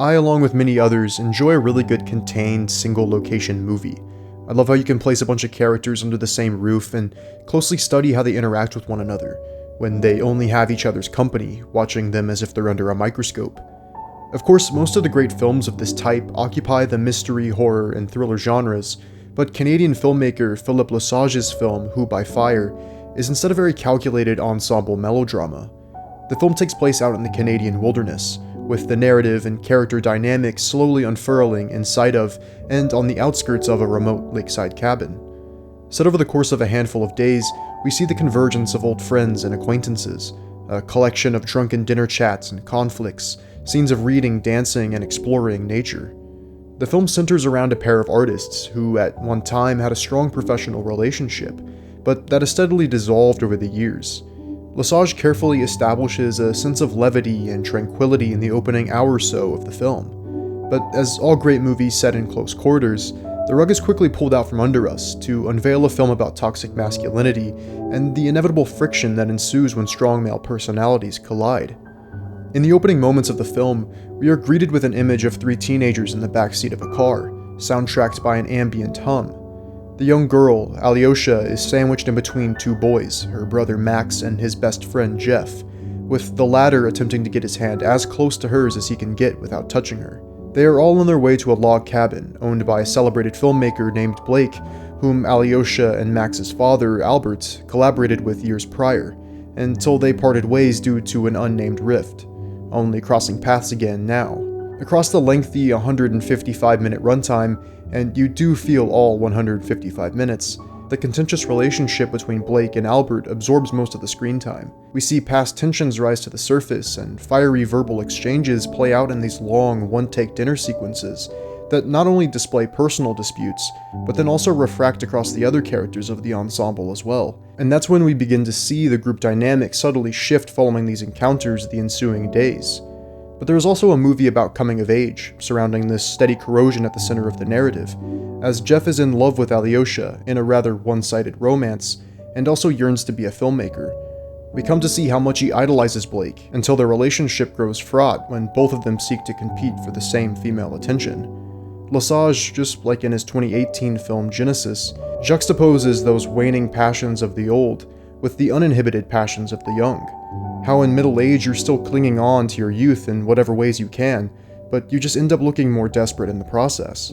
I, along with many others, enjoy a really good contained, single-location movie. I love how you can place a bunch of characters under the same roof and closely study how they interact with one another, when they only have each other's company, watching them as if they're under a microscope. Of course, most of the great films of this type occupy the mystery, horror, and thriller genres, but Canadian filmmaker Philippe Lesage's film, Who by Fire, is instead a very calculated ensemble melodrama. The film takes place out in the Canadian wilderness, with the narrative and character dynamics slowly unfurling inside of and on the outskirts of a remote lakeside cabin. Set over the course of a handful of days, we see the convergence of old friends and acquaintances, a collection of drunken dinner chats and conflicts, scenes of reading, dancing, and exploring nature. The film centers around a pair of artists who at one time had a strong professional relationship, but that has steadily dissolved over the years. Lesage carefully establishes a sense of levity and tranquility in the opening hour or so of the film. But as all great movies set in close quarters, the rug is quickly pulled out from under us to unveil a film about toxic masculinity and the inevitable friction that ensues when strong male personalities collide. In the opening moments of the film, we are greeted with an image of three teenagers in the backseat of a car, soundtracked by an ambient hum. The young girl, Alyosha, is sandwiched in between two boys, her brother Max and his best friend Jeff, with the latter attempting to get his hand as close to hers as he can get without touching her. They are all on their way to a log cabin owned by a celebrated filmmaker named Blake, whom Alyosha and Max's father, Albert, collaborated with years prior, until they parted ways due to an unnamed rift, only crossing paths again now. Across the lengthy 155-minute runtime, and you do feel all 155 minutes, the contentious relationship between Blake and Albert absorbs most of the screen time. We see past tensions rise to the surface, and fiery verbal exchanges play out in these long, one-take dinner sequences that not only display personal disputes, but then also refract across the other characters of the ensemble as well. And that's when we begin to see the group dynamic subtly shift following these encounters the ensuing days. But there is also a movie about coming of age, surrounding this steady corrosion at the center of the narrative, as Jeff is in love with Alyosha in a rather one-sided romance, and also yearns to be a filmmaker. We come to see how much he idolizes Blake, until their relationship grows fraught when both of them seek to compete for the same female attention. Lesage, just like in his 2018 film Genesis, juxtaposes those waning passions of the old with the uninhibited passions of the young. How in middle age you're still clinging on to your youth in whatever ways you can, but you just end up looking more desperate in the process.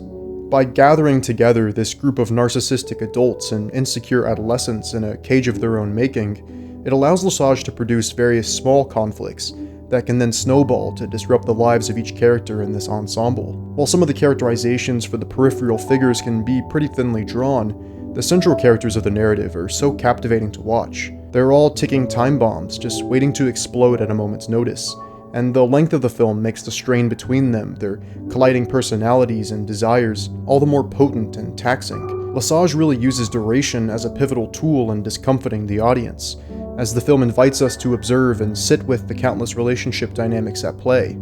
By gathering together this group of narcissistic adults and insecure adolescents in a cage of their own making, it allows Lesage to produce various small conflicts that can then snowball to disrupt the lives of each character in this ensemble. While some of the characterizations for the peripheral figures can be pretty thinly drawn, the central characters of the narrative are so captivating to watch. They're all ticking time bombs, just waiting to explode at a moment's notice, and the length of the film makes the strain between them, their colliding personalities and desires, all the more potent and taxing. Lesage really uses duration as a pivotal tool in discomfiting the audience, as the film invites us to observe and sit with the countless relationship dynamics at play.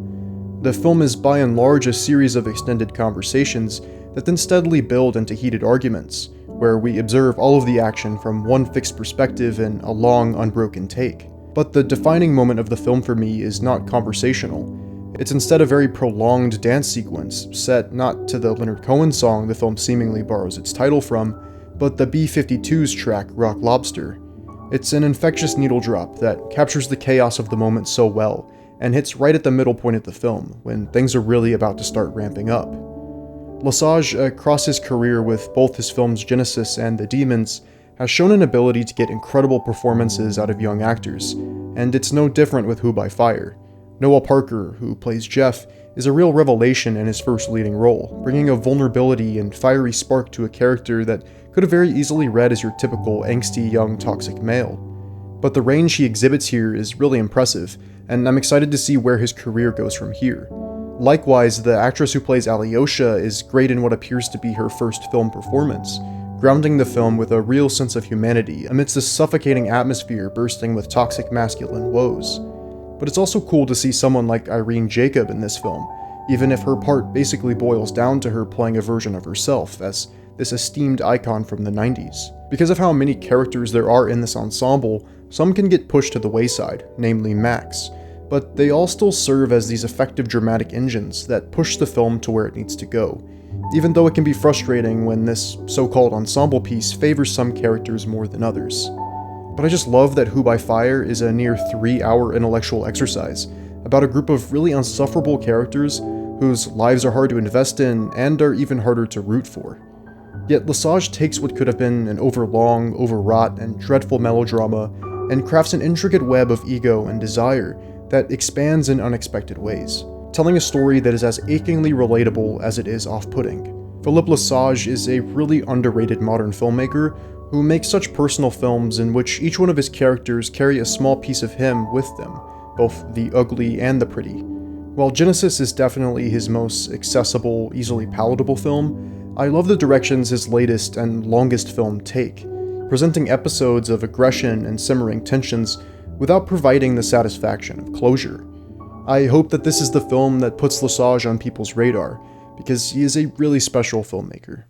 The film is by and large a series of extended conversations that then steadily build into heated arguments, where we observe all of the action from one fixed perspective in a long, unbroken take. But the defining moment of the film for me is not conversational. It's instead a very prolonged dance sequence, set not to the Leonard Cohen song the film seemingly borrows its title from, but the B-52's track Rock Lobster. It's an infectious needle drop that captures the chaos of the moment so well, and hits right at the middle point of the film, when things are really about to start ramping up. Lesage, across his career with both his films Genesis and The Demons, has shown an ability to get incredible performances out of young actors, and it's no different with Who by Fire. Noah Parker, who plays Jeff, is a real revelation in his first leading role, bringing a vulnerability and fiery spark to a character that could have very easily read as your typical angsty young toxic male. But the range he exhibits here is really impressive, and I'm excited to see where his career goes from here. Likewise, the actress who plays Alyosha is great in what appears to be her first film performance, grounding the film with a real sense of humanity amidst a suffocating atmosphere bursting with toxic masculine woes. But it's also cool to see someone like Irene Jacob in this film, even if her part basically boils down to her playing a version of herself as this esteemed icon from the 90s. Because of how many characters there are in this ensemble, some can get pushed to the wayside, namely Max, but they all still serve as these effective dramatic engines that push the film to where it needs to go, even though it can be frustrating when this so-called ensemble piece favors some characters more than others. But I just love that Who by Fire is a near 3-hour intellectual exercise about a group of really insufferable characters whose lives are hard to invest in and are even harder to root for. Yet Lesage takes what could have been an overlong, overwrought, and dreadful melodrama and crafts an intricate web of ego and desire that expands in unexpected ways, telling a story that is as achingly relatable as it is off-putting. Philippe Lesage is a really underrated modern filmmaker who makes such personal films in which each one of his characters carry a small piece of him with them, both the ugly and the pretty. While Genesis is definitely his most accessible, easily palatable film, I love the directions his latest and longest film take, presenting episodes of aggression and simmering tensions without providing the satisfaction of closure. I hope that this is the film that puts Lesage on people's radar, because he is a really special filmmaker.